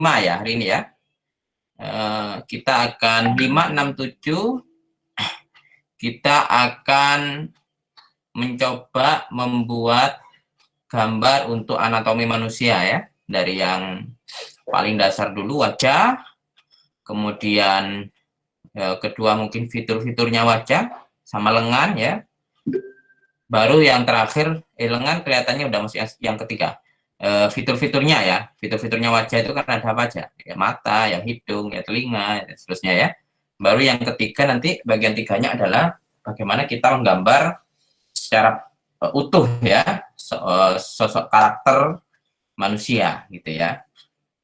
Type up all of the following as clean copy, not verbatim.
ya hari ini ya. Kita akan 5, 6, 7. Kita akan mencoba membuat gambar untuk anatomi manusia ya. Dari yang paling dasar dulu wajah, kemudian kedua mungkin fitur-fiturnya wajah sama lengan ya. Baru yang terakhir lengan kelihatannya udah masuk yang ketiga. Fitur-fiturnya ya, fitur-fiturnya wajah itu kan ada apa aja? Ya, mata, ya hidung, ya telinga, dan seterusnya ya. Baru yang ketiga nanti bagian tiganya adalah bagaimana kita menggambar secara utuh ya sosok karakter manusia gitu ya.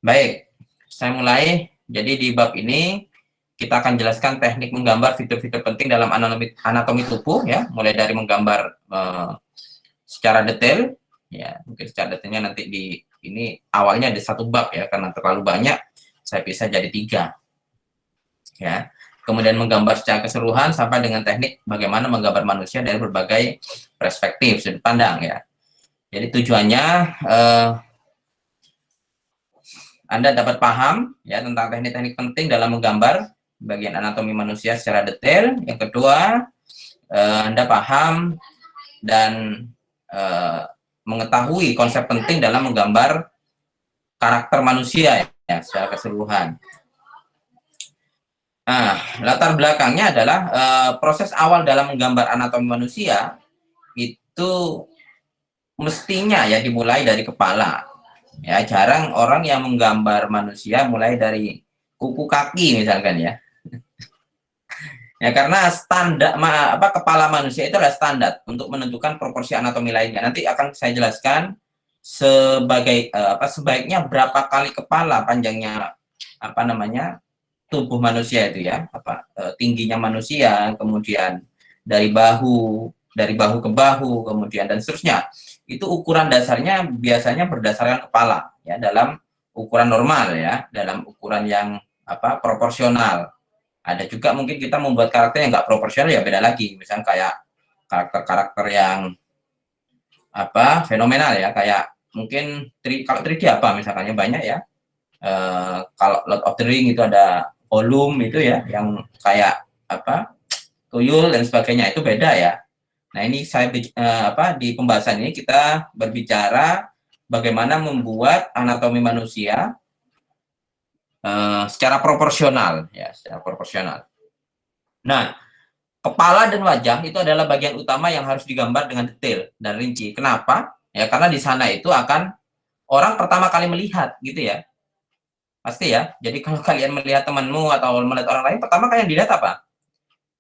Baik, saya mulai. Jadi di bab ini kita akan jelaskan teknik menggambar fitur-fitur penting dalam anatomi tubuh ya, mulai dari menggambar secara detail ya, mungkin secara detailnya nanti di ini awalnya ada satu bab ya, karena terlalu banyak saya bisa jadi 3 ya. Kemudian menggambar secara keseluruhan sampai dengan teknik bagaimana menggambar manusia dari berbagai perspektif sudut pandang ya. Jadi tujuannya Anda dapat paham ya tentang teknik-teknik penting dalam menggambar bagian anatomi manusia secara detail. Yang kedua, Anda paham dan mengetahui konsep penting dalam menggambar karakter manusia ya secara keseluruhan. Nah, latar belakangnya adalah proses awal dalam menggambar anatomi manusia itu mestinya ya dimulai dari kepala. Ya, jarang orang yang menggambar manusia mulai dari kuku kaki misalkan ya. Ya karena standar kepala manusia itu adalah standar untuk menentukan proporsi anatomi lainnya. Nanti akan saya jelaskan sebagai sebaiknya berapa kali kepala panjangnya tubuh manusia itu ya, tingginya manusia, kemudian dari bahu ke bahu, kemudian dan seterusnya. Itu ukuran dasarnya biasanya berdasarkan kepala ya, dalam ukuran normal ya, dalam ukuran yang proporsional. Ada juga mungkin kita membuat karakter yang nggak proporsional ya beda lagi. Misalnya kayak karakter-karakter yang fenomenal ya, kayak mungkin kalau 3D misalkannya banyak ya. Kalau Lord of the Ring itu ada Gollum itu ya, yang kayak tuyul dan sebagainya, itu beda ya. Nah ini saya di pembahasan ini kita berbicara bagaimana membuat anatomi manusia secara proporsional ya, secara proporsional. Nah, kepala dan wajah itu adalah bagian utama yang harus digambar dengan detail dan rinci. Kenapa? Ya karena di sana itu akan orang pertama kali melihat gitu ya. Pasti ya. Jadi kalau kalian melihat temanmu atau melihat orang lain, pertama kali yang dilihat apa?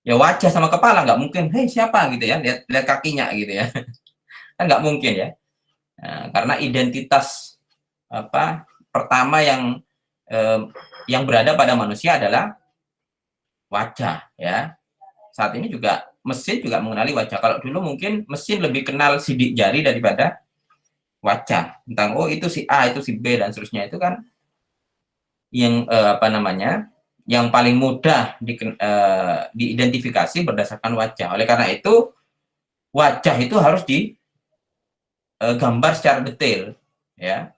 Ya wajah sama kepala, nggak mungkin, hei siapa gitu ya, lihat kakinya gitu ya. Kan nggak mungkin ya. Nah, karena identitas pertama yang berada pada manusia adalah wajah ya. Saat ini juga mesin juga mengenali wajah. Kalau dulu mungkin mesin lebih kenal sidik jari daripada wajah. Tentang itu si A, itu si B dan seterusnya, itu kan yang yang paling mudah diidentifikasi berdasarkan wajah. Oleh karena itu wajah itu harus digambar secara detail ya.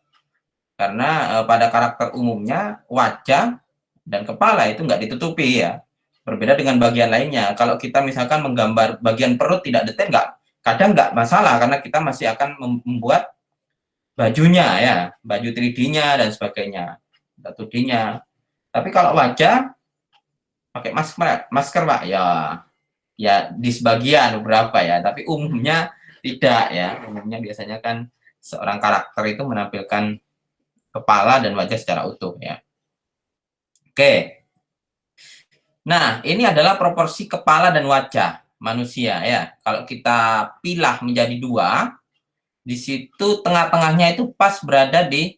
Karena pada karakter umumnya wajah dan kepala itu nggak ditutupi ya. Berbeda dengan bagian lainnya. Kalau kita misalkan menggambar bagian perut tidak detail, kadang nggak masalah karena kita masih akan membuat bajunya ya, baju 3D-nya dan sebagainya, 2D-nya. Tapi kalau wajah pakai masker Pak ya di sebagian beberapa ya, tapi umumnya tidak ya. Umumnya biasanya kan seorang karakter itu menampilkan kepala dan wajah secara utuh ya. Oke. Nah, ini adalah proporsi kepala dan wajah manusia ya. Kalau kita pilah menjadi 2, di situ tengah-tengahnya itu pas berada di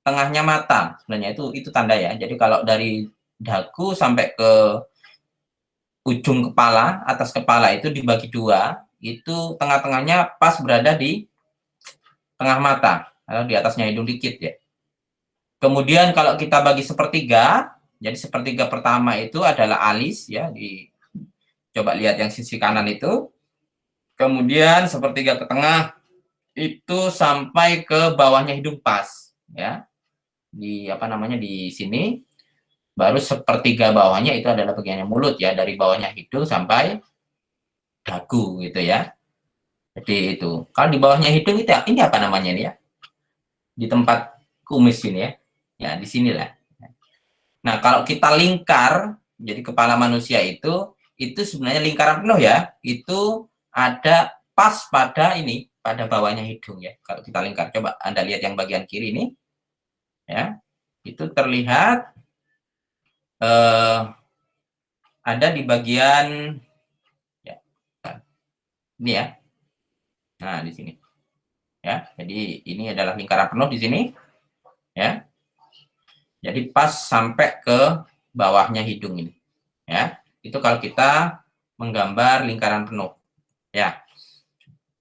tengahnya mata. Sebenarnya itu tanda ya. Jadi kalau dari dagu sampai ke ujung kepala, atas kepala itu dibagi 2, itu tengah-tengahnya pas berada di tengah mata atau di atasnya hidung dikit ya. Kemudian kalau kita bagi sepertiga, jadi sepertiga pertama itu adalah alis ya, coba lihat yang sisi kanan itu. Kemudian sepertiga ke tengah itu sampai ke bawahnya hidung pas ya. di apa namanya di sini, baru sepertiga bawahnya itu adalah bagiannya mulut ya, dari bawahnya hidung sampai dagu gitu ya. Jadi itu. Kalau di bawahnya hidung itu ini apa namanya nih ya? Di tempat kumis ini ya. Ya, di sinilah. Nah, kalau kita lingkar, jadi kepala manusia itu sebenarnya lingkaran penuh ya. Itu ada pas pada ini, pada bawahnya hidung ya. Kalau kita lingkar, coba Anda lihat yang bagian kiri ini, ya. Itu terlihat ada di bagian ya, ini ya. Nah, di sini. Ya, jadi ini adalah lingkaran penuh di sini, ya. Jadi pas sampai ke bawahnya hidung ini, ya. Itu kalau kita menggambar lingkaran penuh, ya.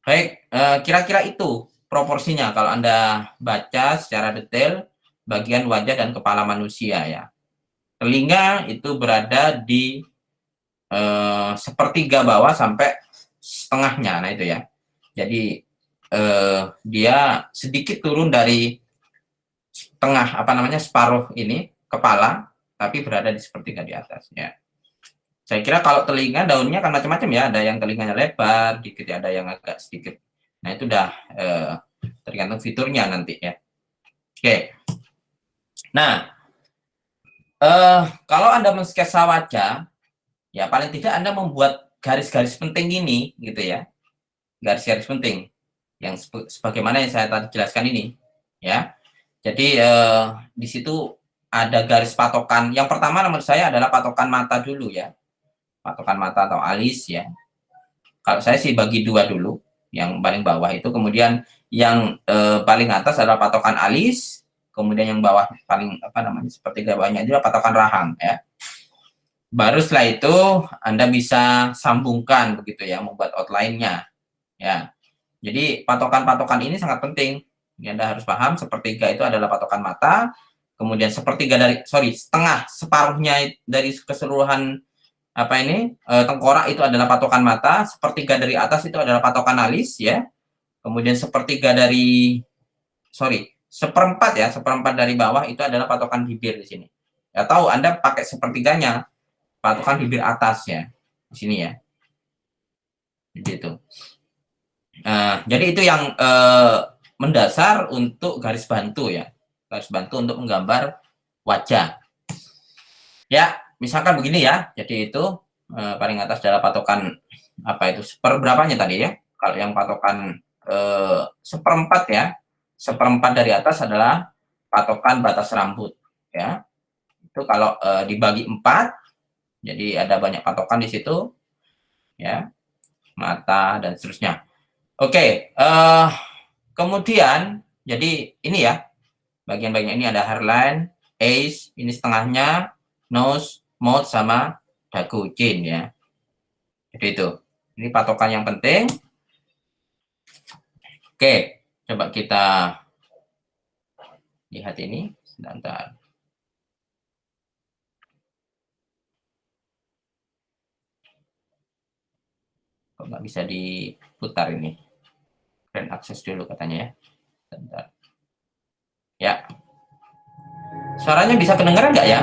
Baik, kira-kira itu proporsinya kalau Anda baca secara detail bagian wajah dan kepala manusia ya. Telinga itu berada di sepertiga bawah sampai setengahnya, nah itu ya. Jadi dia sedikit turun dari tengah apa namanya separuh ini kepala, tapi berada di sepertiga di atas ya. Saya kira kalau telinga daunnya kan macam-macam ya, ada yang telinganya lebar, dikit ada yang agak sedikit. Nah itu udah tergantung fiturnya nanti ya. Oke. Nah kalau Anda mensketsa wajah, ya paling tidak Anda membuat garis-garis penting ini gitu ya, garis-garis penting yang sebagaimana yang saya tadi jelaskan ini ya. Jadi di situ ada garis patokan. Yang pertama menurut saya adalah patokan mata dulu ya. Patokan mata atau alis ya. Kalau saya sih bagi dua dulu, yang paling bawah itu, kemudian yang paling atas adalah patokan alis, kemudian yang bawah paling apa namanya sepertiga bawahnya itu adalah patokan rahang ya. Baru setelah itu Anda bisa sambungkan begitu ya, membuat outline-nya ya. Jadi patokan-patokan ini sangat penting. Ini Anda harus paham, sepertiga itu adalah patokan mata, kemudian sepertiga dari setengah separuhnya dari keseluruhan apa ini tengkorak itu adalah patokan mata, sepertiga dari atas itu adalah patokan alis ya, kemudian seperempat dari bawah itu adalah patokan bibir di sini. Ya tahu Anda pakai sepertiganya, patokan bibir atas ya di sini ya, gitu. Jadi itu yang mendasar untuk garis bantu ya, garis bantu untuk menggambar wajah. Ya, misalkan begini ya, jadi itu paling atas adalah patokan apa itu seperberapanya tadi ya. Kalau yang patokan seperempat ya, seperempat dari atas adalah patokan batas rambut ya. Itu kalau dibagi 4, jadi ada banyak patokan di situ ya, mata dan seterusnya. Oke, kemudian jadi ini ya, bagian-bagian ini ada hairline, eyes, ini setengahnya, nose, mouth, sama dagu, chin ya. Jadi itu. Ini patokan yang penting. Oke, coba kita lihat ini. Sebentar. Kok nggak bisa diputar ini? Friend akses dulu katanya ya. Sebentar. Ya. Suaranya bisa kedengaran nggak ya?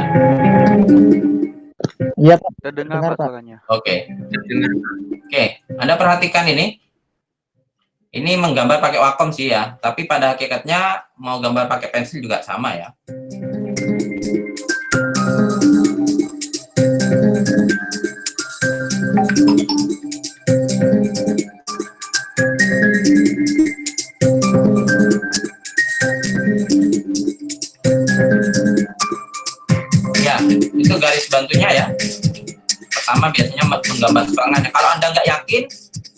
Iya, Pak. Terdengar Pak suaranya. Oke. Oke, Anda perhatikan ini. Ini menggambar pakai Wacom sih ya, tapi pada hakikatnya mau gambar pakai pensil juga sama ya. Ya, itu garis bantunya ya. Pertama biasanya menggambar serangannya. Kalau Anda nggak yakin,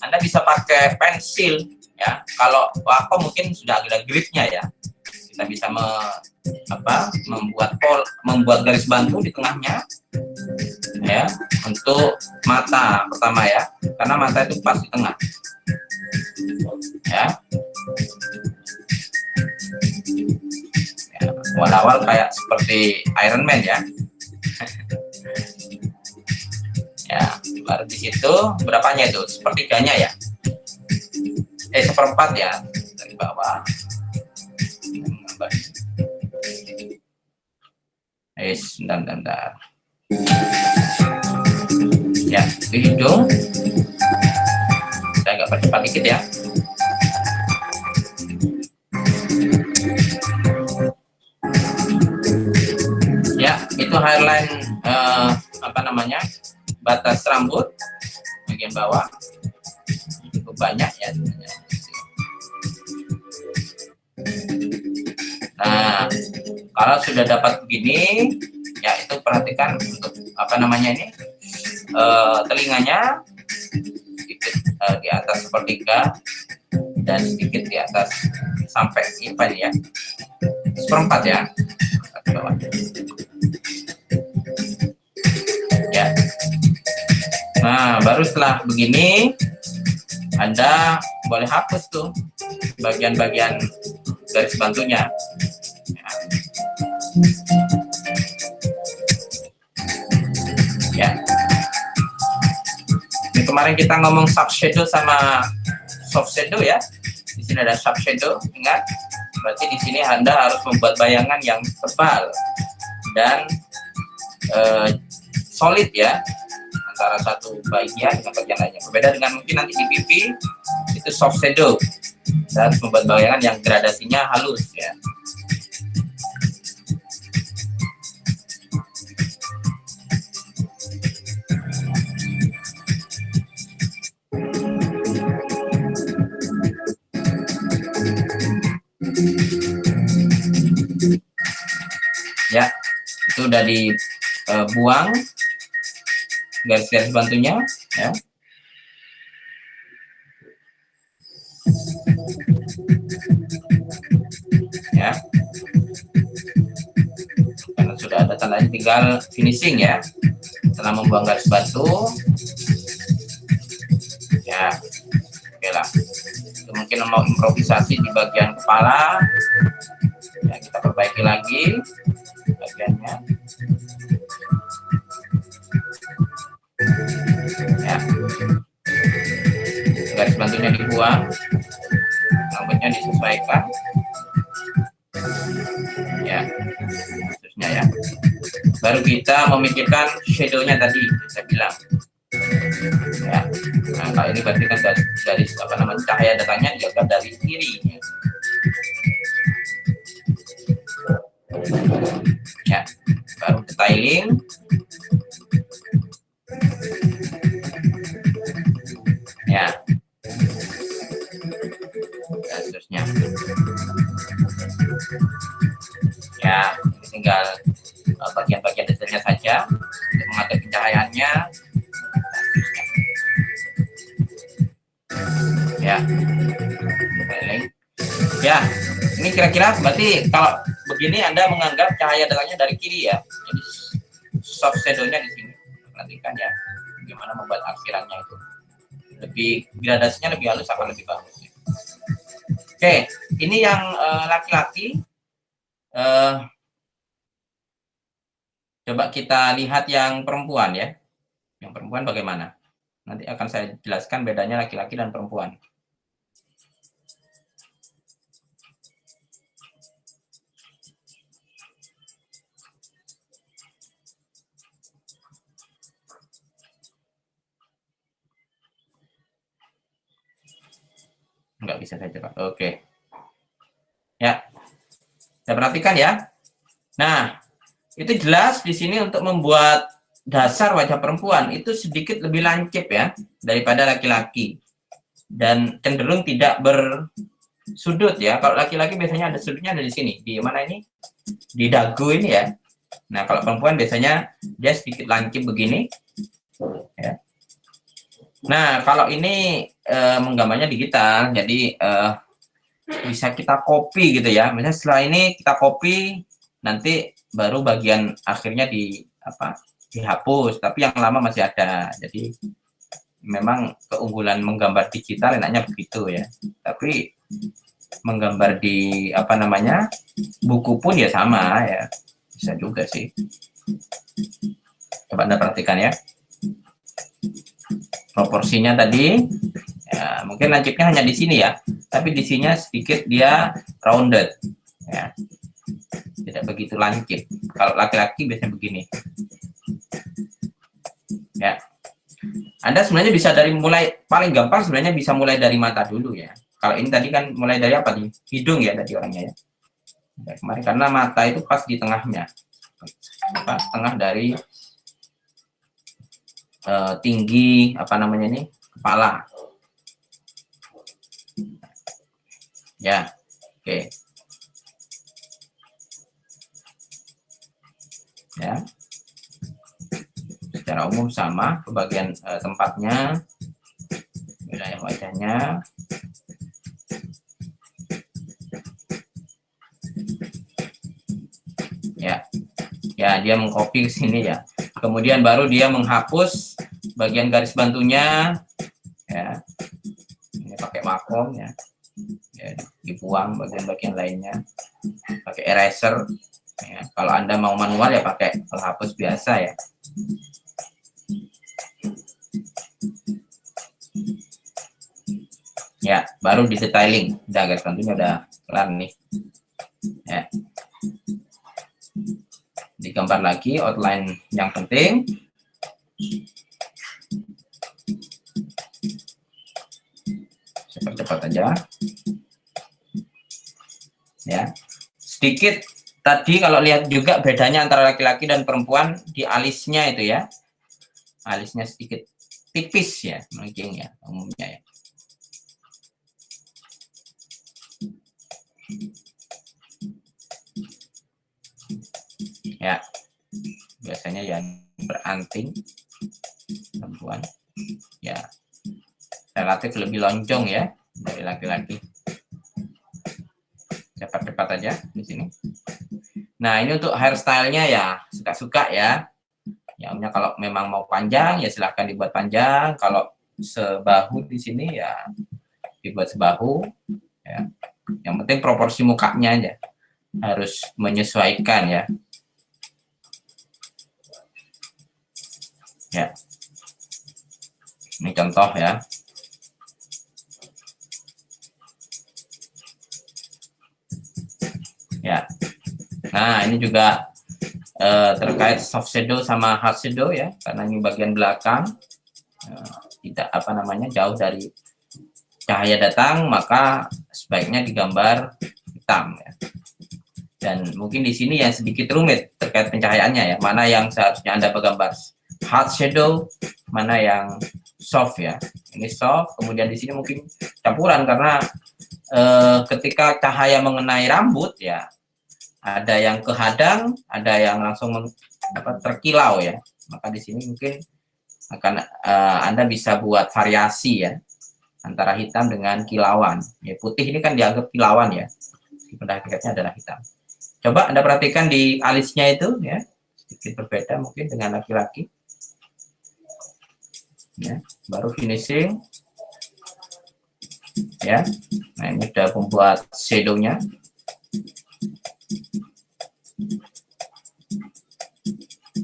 Anda bisa pakai pensil ya. Kalau Wacom mungkin sudah ada gripnya ya. Kita bisa membuat garis bantu di tengahnya ya untuk mata pertama ya, karena mata itu pas di tengah ya. Awal-awal kayak seperti Iron Man ya. Ya, baru di situ berapanya itu? Sepertiganya ya. Seperempat ya dari bawah. Bentar. Ya, di hidung. Saya agak percepat dikit ya. Ya, itu hairline apa namanya? Batas rambut bagian bawah. Cukup banyak ya sebenarnya. Nah, kalau sudah dapat begini, ya itu perhatikan untuk apa namanya ini telinganya sedikit di atas sepertiga dan sedikit di atas sampai apa ini ya, seperempat ya, ke bawah. Ya. Nah, baru setelah begini Anda boleh hapus tuh bagian-bagian garis bantunya. Ya. Ini kemarin kita ngomong sub shadow sama soft shadow ya. Di sini ada sub shadow, ingat. Berarti di sini Anda harus membuat bayangan yang tebal dan solid ya, antara satu bagian dengan bagian lainnya. Berbeda dengan mungkin nanti di pipi itu soft shadow dan membuat bayangan yang gradasinya halus ya. Ya, itu udah dibuang garis-garis bantunya ya. Ya. Karena sudah ada tandanya, tinggal finishing ya. Setelah membuang garis bantu. Ya. Oke lah. Itu mungkin mau improvisasi di bagian kepala. Ya, kita perbaiki lagi bagiannya. Ya. Garis bantunya dibuang, rambutnya disesuaikan ya, khususnya ya. Baru kita memikirkan shadownya tadi saya bilang ya. Nah, kalau ini berarti kan garis apa namanya, cahaya datangnya dijaga dari kiri ya. Baru detailing ya, dan seterusnya ya. Ini tinggal bagian-bagian detailnya saja untuk mengatur pencahayaannya dan seterusnya ya. Ya, ini kira-kira berarti kalau begini Anda menganggap cahaya datangnya dari kiri ya, jadi soft shadow-nya di sini. Perhatikan ya, bagaimana membuat arsirannya itu lebih, gradasinya lebih halus akan lebih bagus. Oke, ini yang laki-laki. Coba kita lihat yang perempuan ya. Yang perempuan bagaimana? Nanti akan saya jelaskan bedanya laki-laki dan perempuan. Nggak bisa saya coba. Oke. Ya. Saya perhatikan ya. Nah, itu jelas di sini untuk membuat dasar wajah perempuan itu sedikit lebih lancip ya daripada laki-laki. Dan cenderung tidak bersudut ya. Kalau laki-laki biasanya ada sudutnya ada di sini. Di mana ini? Di dagu ini ya. Nah, kalau perempuan biasanya dia sedikit lancip begini. Ya. Nah, kalau ini menggambarnya digital, jadi bisa kita copy gitu ya. Misalnya setelah ini kita copy, nanti baru bagian akhirnya dihapus, tapi yang lama masih ada. Jadi memang keunggulan menggambar digital enaknya begitu ya. Tapi menggambar di buku pun ya sama ya, bisa juga sih. Coba Anda perhatikan ya. Proporsinya tadi ya, mungkin lancipnya hanya di sini ya, tapi di sini sedikit dia rounded ya. tidak begitu lancip. Kalau laki-laki biasanya begini. Ya. Anda sebenarnya bisa dari mulai paling gampang sebenarnya bisa mulai dari mata dulu ya. Kalau ini tadi kan mulai dari apa nih? Hidung ya tadi orangnya ya. Kemarin karena mata itu pas di tengahnya. Pas tengah dari tinggi apa namanya ini? Kepala. Ya. Oke. Ya. Secara umum sama bagian tempatnya, wilayah wajahnya. Ya, dia mengcopy ke sini ya. Kemudian baru dia menghapus bagian garis bantunya, ya. Ini pakai makom ya. Ya, dibuang bagian-bagian lainnya, pakai eraser. Ya, kalau Anda mau manual ya pakai penghapus biasa ya. Ya, baru di detailing. Udah garis bantunya udah kelar nih. Ya. Digambar lagi outline yang penting. Cepat-cepat aja. Ya. Sedikit tadi kalau lihat juga bedanya antara laki-laki dan perempuan di alisnya itu ya. Alisnya sedikit tipis ya, mungkin ya umumnya ya. Ya, biasanya yang beranting perempuan ya relatif lebih lonjong ya dari laki-laki. Cepat-cepat aja di sini. Nah, ini untuk hairstyle-nya ya suka-suka ya. Ya, kalau memang mau panjang ya silahkan dibuat panjang. Kalau sebahu di sini ya dibuat sebahu. Ya. Yang penting proporsi mukanya aja harus menyesuaikan ya. Ya, ini contoh ya. Ya, nah ini juga terkait soft shadow sama hard shadow ya, karena ini bagian belakang tidak apa namanya jauh dari cahaya datang, maka sebaiknya digambar hitam ya. Dan mungkin di sini yang sedikit rumit terkait pencahayaannya ya, mana yang seharusnya Anda bergambar hard shadow, mana yang soft ya. Ini soft, kemudian di sini mungkin campuran karena ketika cahaya mengenai rambut ya, ada yang kehadang, ada yang langsung terkilau ya. Maka di sini mungkin akan Anda bisa buat variasi ya antara hitam dengan kilauan. Ya, putih ini kan dianggap kilauan ya. Pada hakikatnya adalah hitam. Coba Anda perhatikan di alisnya itu ya, sedikit berbeda mungkin dengan laki-laki. Ya, baru finishing. Ya. Nah, ini sudah membuat shadow-nya.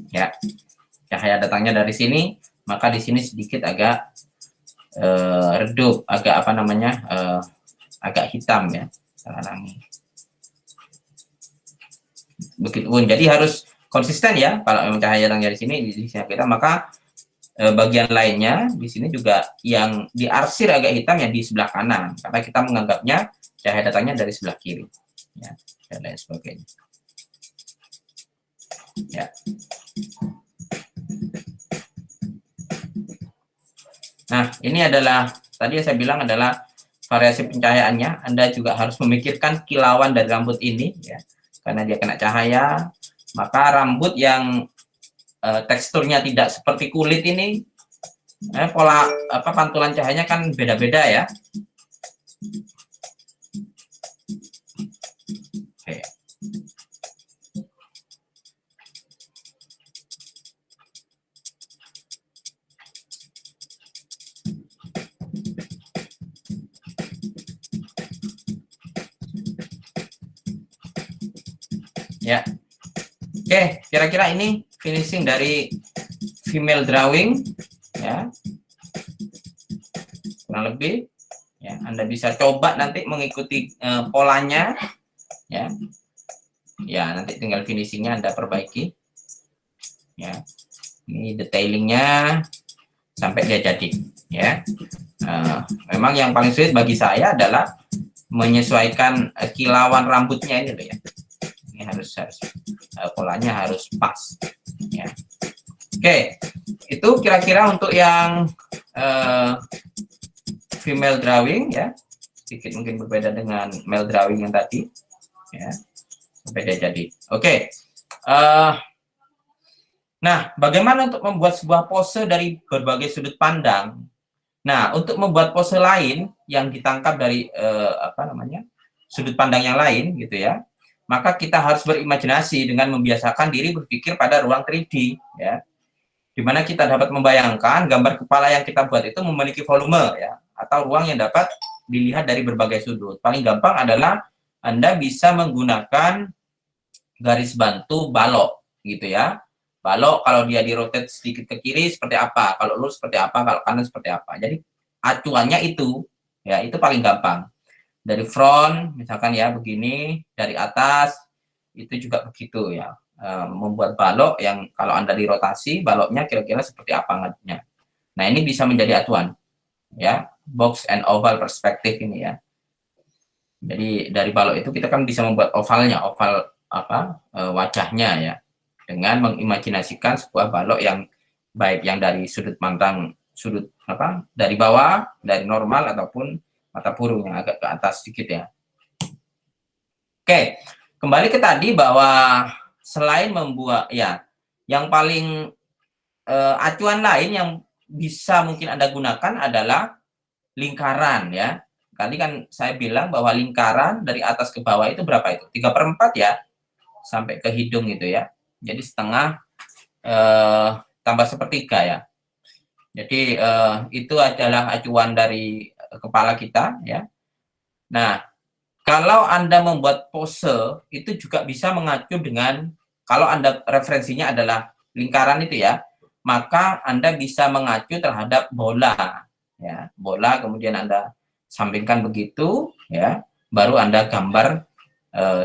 Ya. Cahaya datangnya dari sini, maka di sini sedikit agak redup, agak apa namanya? Agak hitam ya. Begitupun. Jadi harus konsisten ya. Kalau memang cahaya datang dari sini di sini kita, maka bagian lainnya di sini juga yang diarsir agak hitam yang di sebelah kanan, karena kita menganggapnya cahaya datangnya dari sebelah kiri, ya, dan lain sebagainya. Ya. Nah, ini adalah tadi yang saya bilang adalah variasi pencahayaannya. Anda juga harus memikirkan kilauan dari rambut ini, ya, karena dia kena cahaya. Maka rambut yang teksturnya tidak seperti kulit ini, pola pantulan cahayanya kan beda-beda ya. Oke. Ya. Oke, kira-kira ini finishing dari female drawing ya. Kurang lebih ya, Anda bisa coba nanti mengikuti polanya ya. Ya, nanti tinggal finishingnya Anda perbaiki. Ya, ini detailingnya sampai dia jadi. Ya, memang yang paling sulit bagi saya adalah menyesuaikan kilauan rambutnya ini loh ya. Ini harus polanya harus pas. Ya. Oke, itu kira-kira untuk yang female drawing ya, sedikit mungkin berbeda dengan male drawing yang tadi. Ya, beda jadi. Oke. Nah, bagaimana untuk membuat sebuah pose dari berbagai sudut pandang? Nah, untuk membuat pose lain yang ditangkap dari sudut pandang yang lain, gitu ya, maka kita harus berimajinasi dengan membiasakan diri berpikir pada ruang 3D, ya, di mana kita dapat membayangkan gambar kepala yang kita buat itu memiliki volume, ya, atau ruang yang dapat dilihat dari berbagai sudut. Paling gampang adalah Anda bisa menggunakan garis bantu balok, gitu ya. Balok kalau dia dirotate sedikit ke kiri seperti apa, kalau lurus seperti apa, kalau kanan seperti apa. Jadi acuannya itu, ya, itu paling gampang. Dari front, misalkan ya begini, dari atas itu juga begitu ya. Membuat balok yang kalau Anda dirotasi, baloknya kira-kira seperti apa ngajunya. Nah, ini bisa menjadi acuan, ya, box and oval perspektif ini ya. Jadi dari balok itu kita kan bisa membuat ovalnya, oval wajahnya ya, dengan mengimajinasikan sebuah balok yang baik yang dari sudut pandang dari bawah, dari normal ataupun mata burung yang agak ke atas sedikit ya. Oke, kembali ke tadi bahwa selain membuat ya, yang paling acuan lain yang bisa mungkin Anda gunakan adalah lingkaran ya. Tadi kan saya bilang bahwa lingkaran dari atas ke bawah itu berapa itu? 3/4 ya, sampai ke hidung itu ya. Jadi setengah tambah sepertiga ya. Jadi itu adalah acuan dari kepala kita ya. Nah, kalau Anda membuat pose itu juga bisa mengacu dengan, kalau Anda referensinya adalah lingkaran itu ya, maka Anda bisa mengacu terhadap bola ya. Bola kemudian Anda sampingkan begitu ya, baru Anda gambar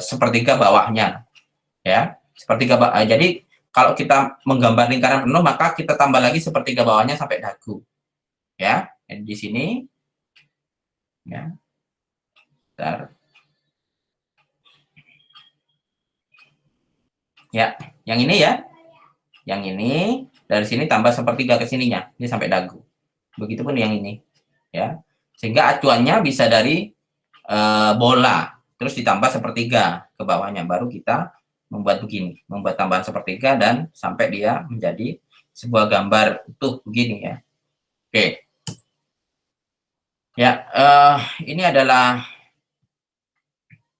sepertiga bawahnya ya. Jadi kalau kita menggambar lingkaran penuh, maka kita tambah lagi sepertiga bawahnya sampai dagu. Ya, jadi di sini. Ya. Bentar. Ya, yang ini ya. Yang ini, dari sini tambah sepertiga ke sininya. Ini sampai dagu. Begitupun yang ini. Ya. Sehingga acuannya bisa dari bola. Terus ditambah sepertiga ke bawahnya. Baru kita membuat begini, membuat tambahan sepertiga dan sampai dia menjadi sebuah gambar utuh begini ya. Oke. Ya, ini adalah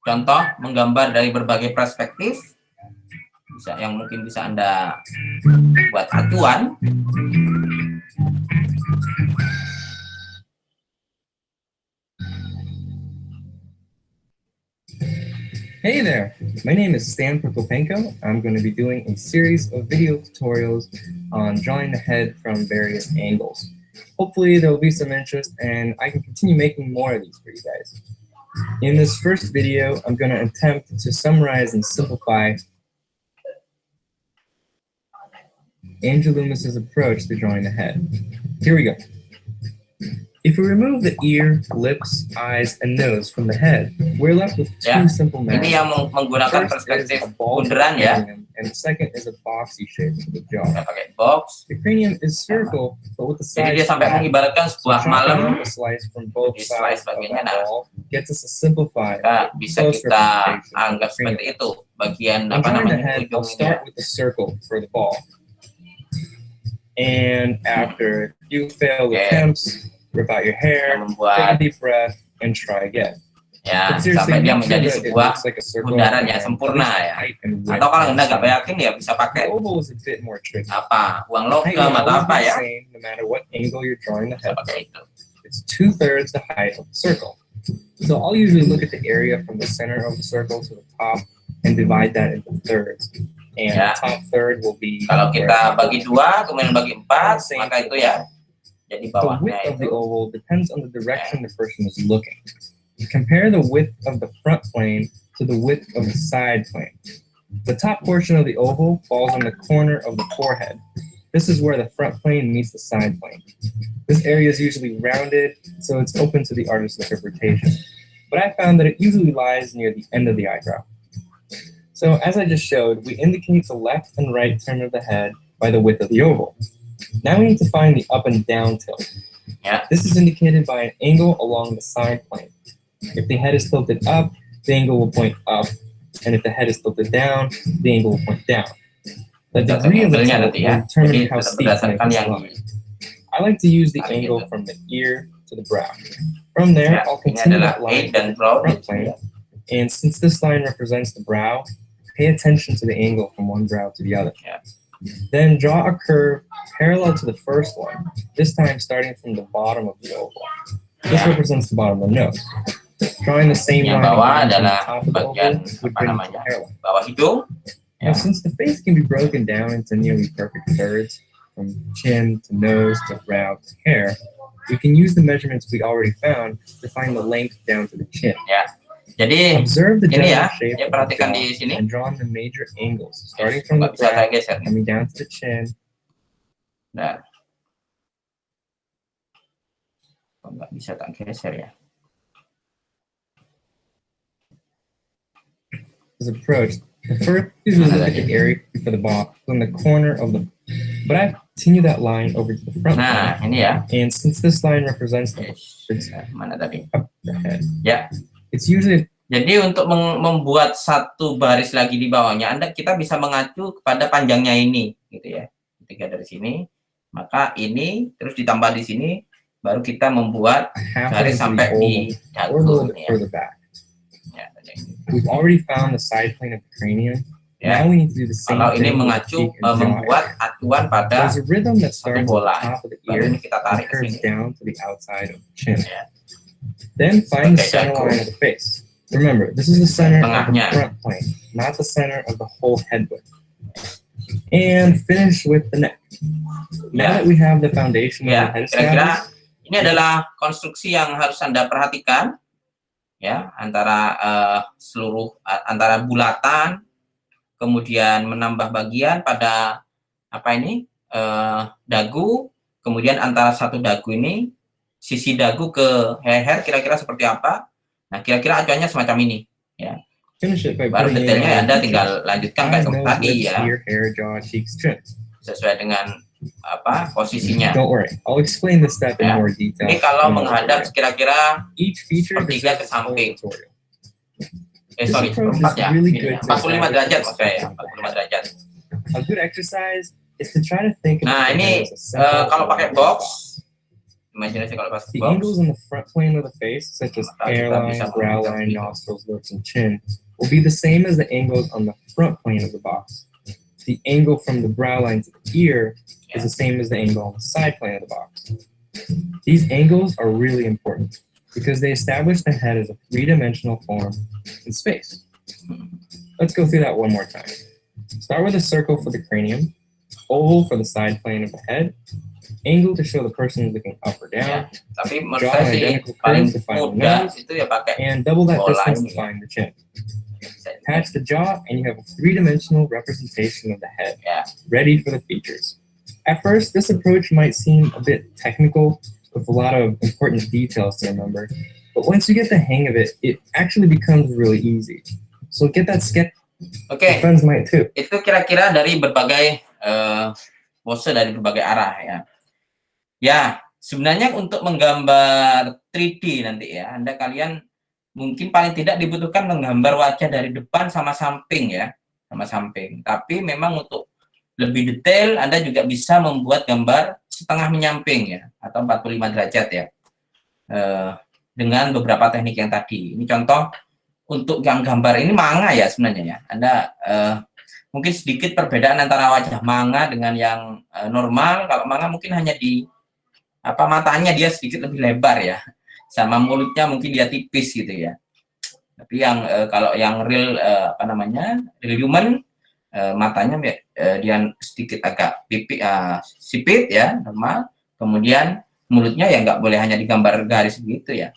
contoh menggambar dari berbagai perspektif, yang mungkin bisa Anda buat acuan. Hey there, my name is Stan Prokopenko. I'm going to be doing a series of video tutorials on drawing the head from various angles. Hopefully there will be some interest and I can continue making more of these for you guys. In this first video, I'm going to attempt to summarize and simplify Andrew Loomis's approach to drawing the head. Here we go. If we remove the ear, lips, eyes, and nose from the head, we're left with two simple masks. Ini yang menggunakan perspektif bunderan ya. And the second is a boxy shape of the jaw. Kita pakai box. The cranium is spherical, but with the sides. Jadi dia sampai mengibaratkan sebuah malam. A slice from both sides of the nah, ball gets us a simplified. Bisa kita anggap seperti itu. Bagian apa namanya? I'll start with the circle for the ball. And after a few failed attempts, rip out your hair, take a deep breath, and try again. Ya, sampai dia menjadi sebuah bundaran yang sempurna ya. Atau kalau Anda nggak yakin ya bisa pakai apa, uang logam atau apa ya. Seperti itu. It's 2/3 the height of the circle. So I'll usually look at the area from the center of the circle to the top and divide that into thirds. And the top third will be. Kalau kita bagi 2, kemudian bagi 4, maka itu ya. Jadi the width of the oval depends on the direction the person is looking. You compare the width of the front plane to to the width of the side plane. The top portion of the oval falls on the corner of the forehead. This is where the front plane meets the side plane. This area is usually rounded, so it's open to the artist's interpretation. But I found that it usually lies near the end of the eyebrow. So as I just showed, we indicate the left and right turn of the head by the width of the oval. Now we need to find the up and down tilt. Ya. This is indicated by an angle along the side plane. If the head is tilted up, the angle will point up, and if the head is tilted down, the angle will point down. The degree of the Angle-nya tilt nanti ya. will determine Jadi how steep the berdasarkan neck yang is. I like to use the Tarik angle gitu. from the ear to the brow. From there, Ya, I'll ini continue adalah that line A dan to the brow. front plane. And since this line represents the brow, pay attention to the angle from one brow to the other. Yeah. Then draw a curve parallel to the first one, this time starting from the bottom of the oval. This Yeah. represents the bottom of the nose. Drawing the same Yang line bawah again from the adalah top of the bagian oval would apa bring it to namanya, the hairline. bawah hidung. Now, Ya. since the face can be broken down into nearly perfect thirds, from chin to nose to brow to hair, we can use the measurements we already found to find the length down to the chin. Ya. Jadi Observe the ini general ya, shape ya of the perhatikan jaw di sini. and draw in the major angles, starting from the Nggak bisa saya brow, geser nih. coming down to the chin. Nah. Kok nggak bisa tak geser ya? Is approached. The first is look at the area for the box from the corner of the. But I continue that line over to the front Nah, line, ini ya. and since this line represents the Mana tadi? head, Ya. it's usually Jadi untuk membuat satu baris lagi di bawahnya, kita bisa mengacu kepada panjangnya ini, gitu ya. Ketika dari sini, maka ini terus ditambah di sini, baru kita membuat halfway garis into sampai the di oval or a little dagu. bit Ya. further back. Ya, tadi. We've already found the side plane of the cranium. Ya. Now we need to do the same Kalau ini thing with the mengacu cheek and jaw membuat area. acuan pada There's a rhythm that satu starts at bola. the top of the Baru ear ini kita and tarik ke curves sini. down to the outside of the chin. Ya. Then find the Seperti center dagu. line of the face. Remember, this is the center of the Tengahnya. front plane, not the center of the whole head width. And finish with the neck. Now Ya. that we have the foundation of the Ya, head kira-kira established, ini adalah konstruksi yang harus Anda perhatikan, ya, antara antara bulatan, kemudian menambah bagian pada apa ini dagu, kemudian antara satu dagu ini, sisi dagu ke leher kira-kira seperti apa. Nah, kira-kira acuannya semacam ini, ya. finish it by Baru putting in detailnya all the Anda tinggal features. lanjutkan Eyes, kayak nose, tadi lips, ya, ear, hair, jaw, cheeks, chin. sesuai dengan apa posisinya. Don't worry, I'll explain this step in Ya. more detail. Ini kalau in another menghadap video. kira-kira Each feature sepertiga deserves ke its own samping. tutorial. Sorry, This approach seperempat is ya. really Ini good ya. to 45 derajat establish maksudnya ya, the 45 derajat. A good exercise is to try to think of Nah, the ini head as a simple kalau pakai round box, box. imajinasi kalau pakai The box, angles in the front plane of the face, such as Maka kita hairline, bisa brow membentuk line, gitu. nostrils, lips, and chin, will be the same as the angles on the front plane of the box. The angle from the brow line to the ear is the same as the angle on the side plane of the box. These angles are really important because they establish the head as a three-dimensional form in space. Let's go through that one more time. Start with a circle for the cranium, oval for the side plane of the head, angle to show the person is looking up or ya. down, Tapi menurut Draw saya an sih identical paling curve to find the mudah nose. itu ya pakai and double that Bola distance to ini ya. find the chin. Attach the jaw, and you have a three-dimensional representation of the head, ya. ready for the features. At first, this approach might seem a bit technical with a lot of important details to remember, but once you get the hang of it, it actually becomes really easy. So get that sketch. Oke, Your friends might too. itu kira-kira dari berbagai pose dari berbagai arah ya. Ya, sebenarnya untuk menggambar 3D nanti ya, kalian mungkin paling tidak dibutuhkan menggambar wajah dari depan sama samping ya, sama samping. Tapi memang untuk lebih detail, Anda juga bisa membuat gambar setengah menyamping ya, atau 45 derajat ya, dengan beberapa teknik yang tadi. Ini contoh untuk yang gambar ini manga ya sebenarnya ya. Anda mungkin sedikit perbedaan antara wajah manga dengan yang normal. Kalau manga mungkin hanya di matanya dia sedikit lebih lebar ya, sama mulutnya mungkin dia tipis gitu ya. Tapi yang kalau yang real real human, matanya dia sedikit agak sipit ya, normal. Kemudian mulutnya ya nggak boleh hanya digambar garis begitu ya.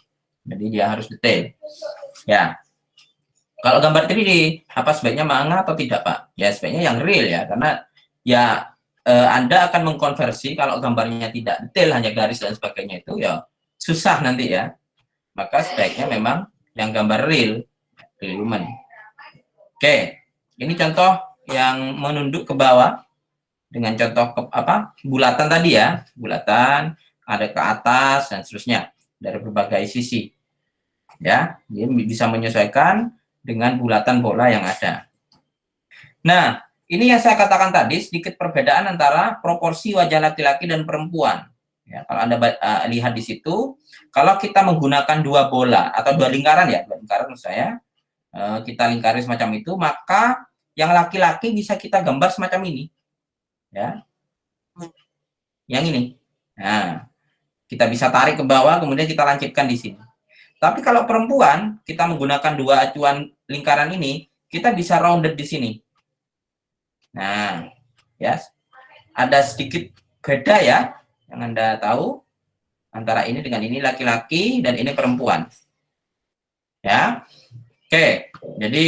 Jadi dia harus detail. Ya. Kalau gambar 3D, apa sebaiknya manga atau tidak, Pak? Ya sebaiknya yang real ya, karena ya Anda akan mengkonversi kalau gambarnya tidak detail, hanya garis dan sebagainya itu ya susah nanti ya. Maka sebaiknya memang yang gambar real human. Oke, ini contoh yang menunduk ke bawah dengan contoh bulatan tadi ya, bulatan ada ke atas dan seterusnya dari berbagai sisi. Ya, dia bisa menyesuaikan dengan bulatan bola yang ada. Nah, ini yang saya katakan tadi, sedikit perbedaan antara proporsi wajah laki-laki dan perempuan. Ya, kalau Anda lihat di situ, kalau kita menggunakan dua bola atau dua lingkaran ya, dua lingkaran menurut saya, kita lingkari semacam itu, maka yang laki-laki bisa kita gambar semacam ini. Ya. Yang ini. Nah, kita bisa tarik ke bawah, kemudian kita lancipkan di sini. Tapi kalau perempuan, kita menggunakan dua acuan lingkaran ini, kita bisa rounded di sini. Nah, ya, ada sedikit beda ya, yang Anda tahu, antara ini dengan ini laki-laki dan ini perempuan. Ya, oke. Jadi,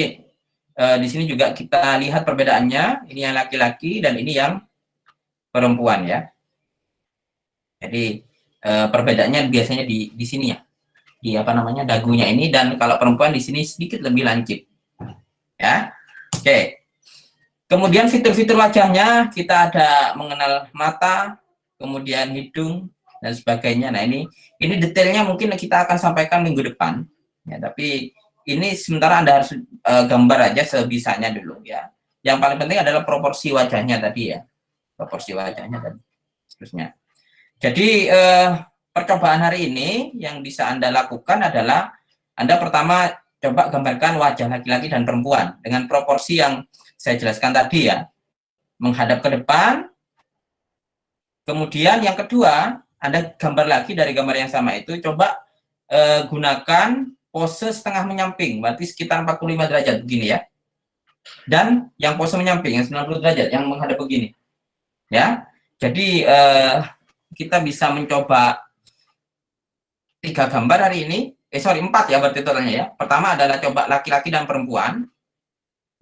di sini juga kita lihat perbedaannya, ini yang laki-laki dan ini yang perempuan ya. Jadi, perbedaannya biasanya di sini ya. Di dagunya ini, dan kalau perempuan di sini sedikit lebih lancip. Ya. Oke. Kemudian fitur-fitur wajahnya kita ada mengenal mata, kemudian hidung dan sebagainya. Nah, ini detailnya mungkin kita akan sampaikan minggu depan. Ya, tapi ini sementara Anda harus gambar aja sebisanya dulu ya. Yang paling penting adalah proporsi wajahnya tadi ya. Proporsi wajahnya tadi. Terusnya. Jadi percobaan hari ini yang bisa Anda lakukan adalah Anda pertama coba gambarkan wajah laki-laki dan perempuan dengan proporsi yang saya jelaskan tadi ya. Menghadap ke depan. Kemudian yang kedua, Anda gambar lagi dari gambar yang sama itu, coba gunakan pose setengah menyamping, berarti sekitar 45 derajat begini ya. Dan yang pose menyamping yang 90 derajat yang menghadap begini. Ya. Jadi kita bisa mencoba 3 gambar hari ini, 4 ya berarti totalnya ya. Pertama adalah coba laki-laki dan perempuan.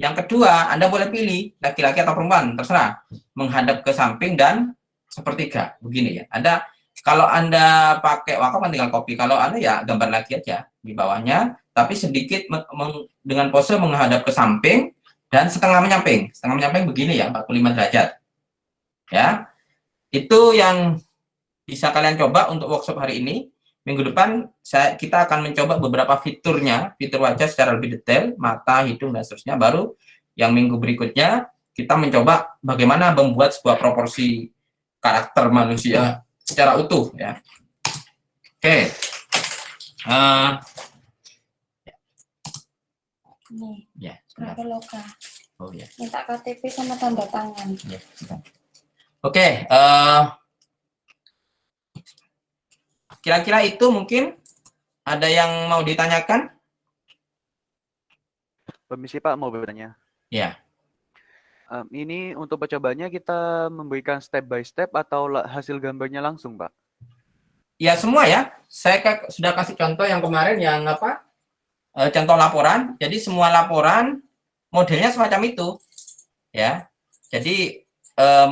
Yang kedua, Anda boleh pilih laki-laki atau perempuan, terserah. Menghadap ke samping dan sepertiga, begini ya. Kalau Anda pakai Wacom tinggal copy, kalau Anda ya gambar lagi aja di bawahnya, tapi sedikit dengan pose menghadap ke samping dan setengah menyamping. Setengah menyamping begini ya, 45 derajat. Ya. Itu yang bisa kalian coba untuk workshop hari ini. Minggu depan kita akan mencoba beberapa fiturnya, fitur wajah secara lebih detail, mata, hidung, dan seterusnya. Baru yang minggu berikutnya kita mencoba bagaimana membuat sebuah proporsi karakter manusia secara utuh ya. Oke. Nih, Ya. Traveloka. Oh ya. Minta KTP sama tanda tangan. Ya. Oke. Kira-kira itu mungkin ada yang mau ditanyakan? Permisi Pak, mau bertanya. Ya. Ini untuk percobaannya kita memberikan step by step atau hasil gambarnya langsung, Pak? Ya semua ya. Saya sudah kasih contoh yang kemarin yang contoh laporan. Jadi semua laporan modelnya semacam itu. Ya. Jadi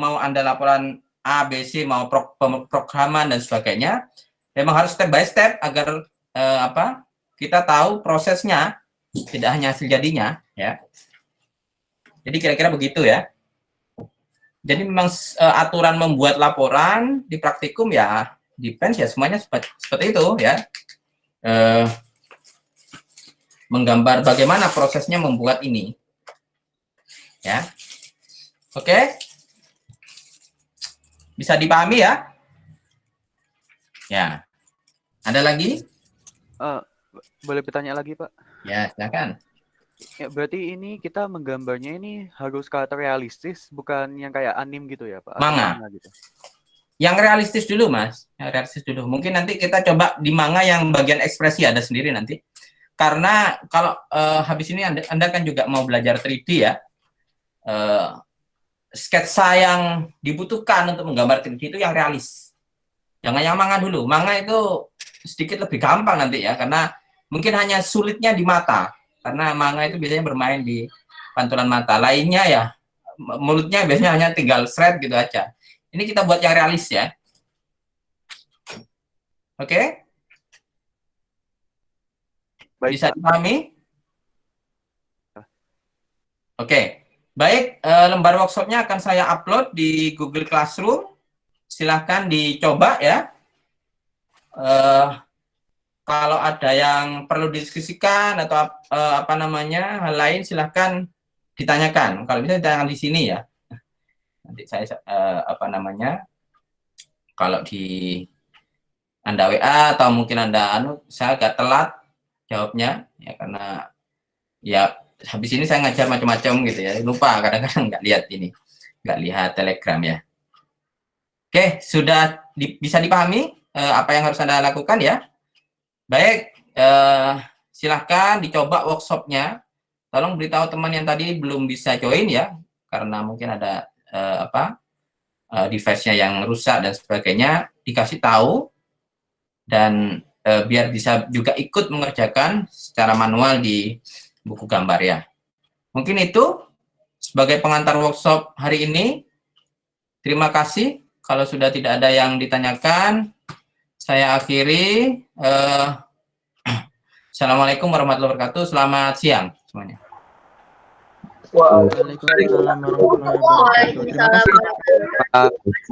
mau Anda laporan A, B, C, mau pemrograman dan sebagainya, memang harus step by step agar kita tahu prosesnya, tidak hanya hasil jadinya ya. Jadi kira-kira begitu ya. Jadi memang aturan membuat laporan di praktikum ya depends ya, semuanya seperti itu ya. Menggambar bagaimana prosesnya membuat ini ya. Oke, bisa dipahami ya. Ya, ada lagi? Boleh bertanya lagi, Pak? Ya, silakan. Ya, berarti ini kita menggambarnya ini harus karakter realistis, bukan yang kayak anim gitu ya, Pak? Manga. Gitu. Yang realistis dulu, Mas. Yang realistis dulu. Mungkin nanti kita coba di manga yang bagian ekspresi ada sendiri nanti. Karena kalau habis ini Anda kan juga mau belajar 3D ya. Sketsa yang dibutuhkan untuk menggambar 3D itu yang realis. Jangan yang manga dulu. Manga itu sedikit lebih gampang nanti ya, karena mungkin hanya sulitnya di mata. Karena manga itu biasanya bermain di pantulan mata. Lainnya ya, mulutnya biasanya hanya tinggal shred gitu aja. Ini kita buat yang realis ya. Oke? Baik, Bisa Pak. dipahami? Oke. Baik, lembar workshopnya akan saya upload di Google Classroom. Silahkan dicoba ya. Kalau ada yang perlu didiskusikan atau apa namanya hal lain, silahkan ditanyakan. Kalau bisa ditanyakan di sini ya. Nanti saya apa namanya, kalau di Anda WA atau mungkin Anda saya agak telat jawabnya ya, karena ya habis ini saya ngajar macam-macam gitu ya, lupa kadang-kadang nggak lihat ini, nggak lihat Telegram ya. Oke, sudah bisa dipahami apa yang harus Anda lakukan ya. Baik, silahkan dicoba workshopnya. Tolong beritahu teman yang tadi belum bisa join ya, karena mungkin ada device-nya yang rusak dan sebagainya, dikasih tahu dan biar bisa juga ikut mengerjakan secara manual di buku gambar ya. Mungkin itu sebagai pengantar workshop hari ini. Terima kasih. Kalau sudah tidak ada yang ditanyakan, saya akhiri. Assalamualaikum warahmatullahi wabarakatuh. Selamat siang semuanya. Waalaikumsalam warahmatullahi wabarakatuh. Terima kasih.